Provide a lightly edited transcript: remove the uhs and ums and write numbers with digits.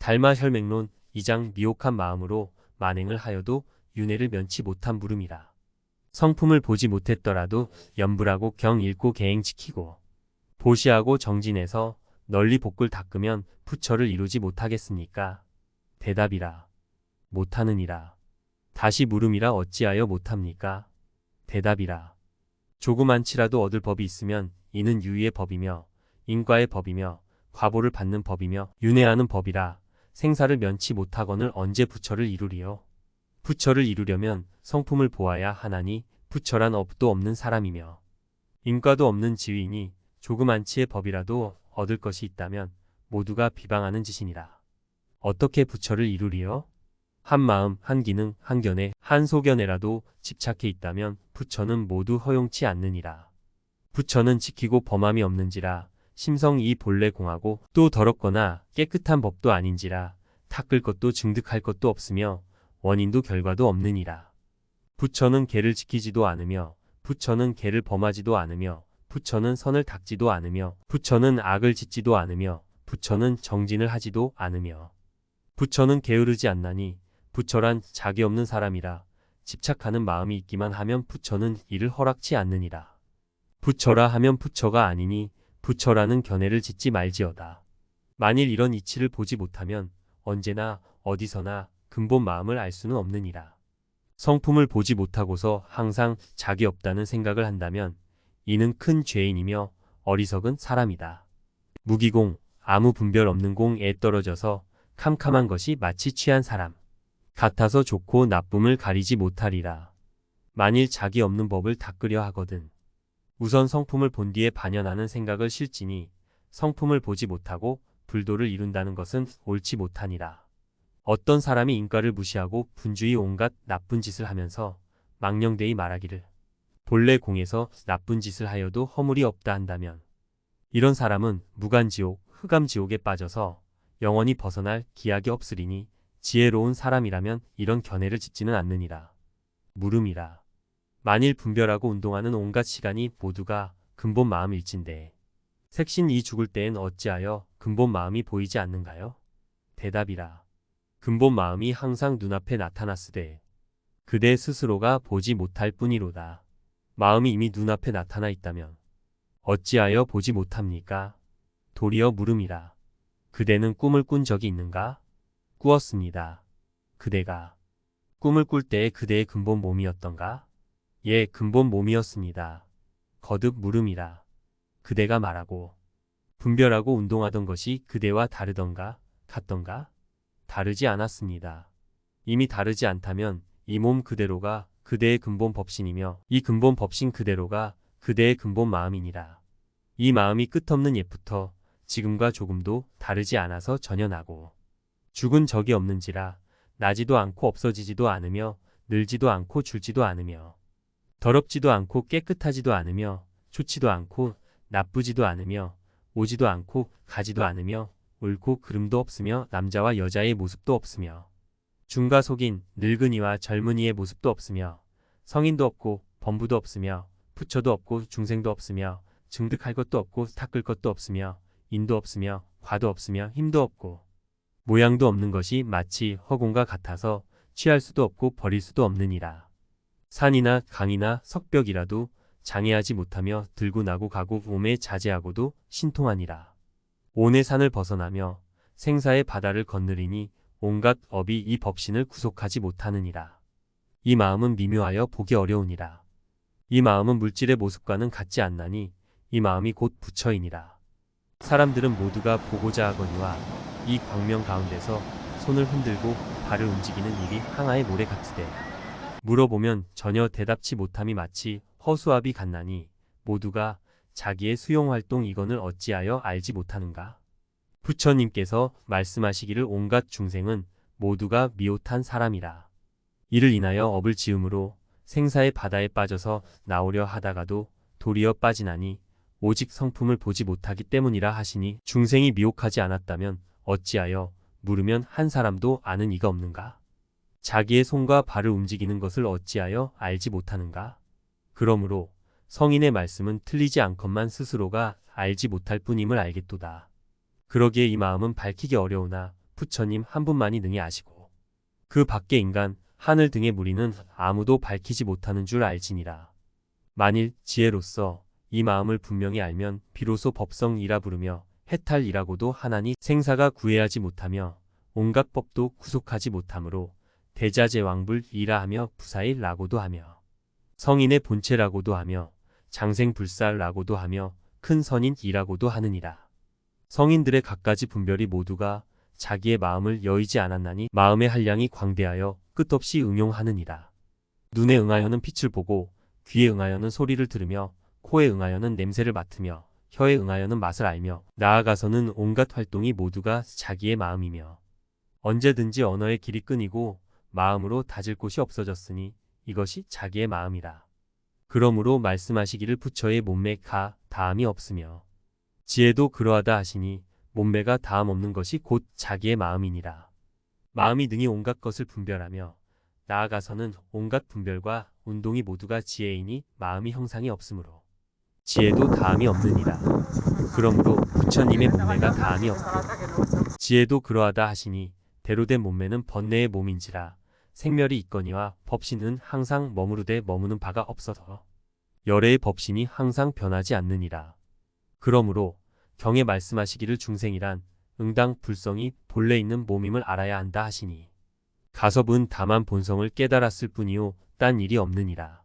달마 혈맹론 2장 미혹한 마음으로 만행을 하여도 윤회를 면치 못한 물음이라. 성품을 보지 못했더라도 염불하고 경 읽고 계행 지키고 보시하고 정진해서 널리 복을 닦으면 부처를 이루지 못하겠습니까? 대답이라. 못하느니라. 다시 물음이라 어찌하여 못합니까? 대답이라. 조그만치라도 얻을 법이 있으면 이는 유의의 법이며 인과의 법이며 과보를 받는 법이며 윤회하는 법이라. 생사를 면치 못하거늘 언제 부처를 이루리요? 부처를 이루려면 성품을 보아야 하나니 부처란 업도 없는 사람이며 인과도 없는 지위이니 조그만치의 법이라도 얻을 것이 있다면 모두가 비방하는 짓이니라. 어떻게 부처를 이루리요? 한 마음, 한 기능, 한 견해, 한 소견에라도 집착해 있다면 부처는 모두 허용치 않느니라. 부처는 지키고 범함이 없는지라 심성이 본래 공하고 또 더럽거나 깨끗한 법도 아닌지라 닦을 것도 증득할 것도 없으며 원인도 결과도 없느니라. 부처는 계를 지키지도 않으며 부처는 계를 범하지도 않으며 부처는 선을 닦지도 않으며 부처는 악을 짓지도 않으며 부처는 정진을 하지도 않으며 부처는 게으르지 않나니 부처란 자기 없는 사람이라. 집착하는 마음이 있기만 하면 부처는 이를 허락치 않느니라. 부처라 하면 부처가 아니니 부처라는 견해를 짓지 말지어다. 만일 이런 이치를 보지 못하면 언제나 어디서나 근본 마음을 알 수는 없느니라. 성품을 보지 못하고서 항상 자기 없다는 생각을 한다면 이는 큰 죄인이며 어리석은 사람이다. 무기공, 아무 분별 없는 공에 떨어져서 캄캄한 것이 마치 취한 사람 같아서 좋고 나쁨을 가리지 못하리라. 만일 자기 없는 법을 닦으려 하거든 우선 성품을 본 뒤에 반연하는 생각을 실지니 성품을 보지 못하고 불도를 이룬다는 것은 옳지 못하니라. 어떤 사람이 인과를 무시하고 분주히 온갖 나쁜 짓을 하면서 망령되이 말하기를 본래 공에서 나쁜 짓을 하여도 허물이 없다 한다면 이런 사람은 무간지옥, 흑암지옥에 빠져서 영원히 벗어날 기약이 없으리니 지혜로운 사람이라면 이런 견해를 짓지는 않느니라. 물음이라. 만일 분별하고 운동하는 온갖 시간이 모두가 근본 마음일진데 색신이 죽을 때엔 어찌하여 근본 마음이 보이지 않는가요? 대답이라. 근본 마음이 항상 눈앞에 나타났으되 그대 스스로가 보지 못할 뿐이로다. 마음이 이미 눈앞에 나타나 있다면 어찌하여 보지 못합니까? 도리어 물음이라. 그대는 꿈을 꾼 적이 있는가? 꾸었습니다. 그대가 꿈을 꿀 때에 그대의 근본 몸이었던가? 예, 근본 몸이었습니다. 거듭 물음이라. 그대가 말하고 분별하고 운동하던 것이 그대와 다르던가 같던가? 다르지 않았습니다. 이미 다르지 않다면 이 몸 그대로가 그대의 근본 법신이며 이 근본 법신 그대로가 그대의 근본 마음이니라. 이 마음이 끝없는 옛부터 지금과 조금도 다르지 않아서 전혀 나고 죽은 적이 없는지라 나지도 않고 없어지지도 않으며 늘지도 않고 줄지도 않으며 더럽지도 않고 깨끗하지도 않으며 좋지도 않고 나쁘지도 않으며 오지도 않고 가지도 않으며 옳고 그름도 없으며 남자와 여자의 모습도 없으며 중과 속인 늙은이와 젊은이의 모습도 없으며 성인도 없고 범부도 없으며 부처도 없고 중생도 없으며 증득할 것도 없고 닦을 것도 없으며 인도 없으며 과도 없으며 힘도 없고 모양도 없는 것이 마치 허공과 같아서 취할 수도 없고 버릴 수도 없느니라. 산이나 강이나 석벽이라도 장애하지 못하며 들고 나고 가고 몸에 자제하고도 신통하니라. 온의 산을 벗어나며 생사의 바다를 건너리니 온갖 업이 이 법신을 구속하지 못하느니라. 이 마음은 미묘하여 보기 어려우니라. 이 마음은 물질의 모습과는 같지 않나니 이 마음이 곧 부처이니라. 사람들은 모두가 보고자 하거니와 이 광명 가운데서 손을 흔들고 발을 움직이는 일이 항아의 모래 같으되 물어보면 전혀 대답치 못함이 마치 허수아비 같나니 모두가 자기의 수용활동 이건을 어찌하여 알지 못하는가? 부처님께서 말씀하시기를 온갖 중생은 모두가 미혹한 사람이라. 이를 인하여 업을 지음으로 생사의 바다에 빠져서 나오려 하다가도 도리어 빠지나니 오직 성품을 보지 못하기 때문이라 하시니 중생이 미혹하지 않았다면 어찌하여 물으면 한 사람도 아는 이가 없는가? 자기의 손과 발을 움직이는 것을 어찌하여 알지 못하는가? 그러므로 성인의 말씀은 틀리지 않건만 스스로가 알지 못할 뿐임을 알겠도다. 그러기에 이 마음은 밝히기 어려우나 부처님 한 분만이 능히 아시고 그 밖의 인간 하늘 등의 무리는 아무도 밝히지 못하는 줄 알지니라. 만일 지혜로서 이 마음을 분명히 알면 비로소 법성이라 부르며 해탈이라고도 하나니 생사가 구애하지 못하며 온갖 법도 구속하지 못하므로 대자제왕불이라 하며 부사일라고도 하며 성인의 본체라고도 하며 장생불사라고도 하며 큰 선인이라고도 하느니라. 성인들의 갖가지 분별이 모두가 자기의 마음을 여의지 않았나니 마음의 한량이 광대하여 끝없이 응용하느니라. 눈에 응하여는 빛을 보고 귀에 응하여는 소리를 들으며 코에 응하여는 냄새를 맡으며 혀에 응하여는 맛을 알며 나아가서는 온갖 활동이 모두가 자기의 마음이며 언제든지 언어의 길이 끊이고 마음으로 다질 곳이 없어졌으니 이것이 자기의 마음이라. 그러므로 말씀하시기를 부처의 몸매가 다함이 없으며 지혜도 그러하다 하시니 몸매가 다함 없는 것이 곧 자기의 마음이니라. 마음이 능히 온갖 것을 분별하며 나아가서는 온갖 분별과 운동이 모두가 지혜이니 마음이 형상이 없으므로 지혜도 다함이 없느니라. 그러므로 부처님의 몸매가 다함이 없고 지혜도 그러하다 하시니 대로된 몸매는 번뇌의 몸인지라. 생멸이 있거니와 법신은 항상 머무르되 머무는 바가 없어서 열애의 법신이 항상 변하지 않느니라. 그러므로 경에 말씀하시기를 중생이란 응당 불성이 본래 있는 몸임을 알아야 한다 하시니 가섭은 다만 본성을 깨달았을 뿐이요 딴 일이 없느니라.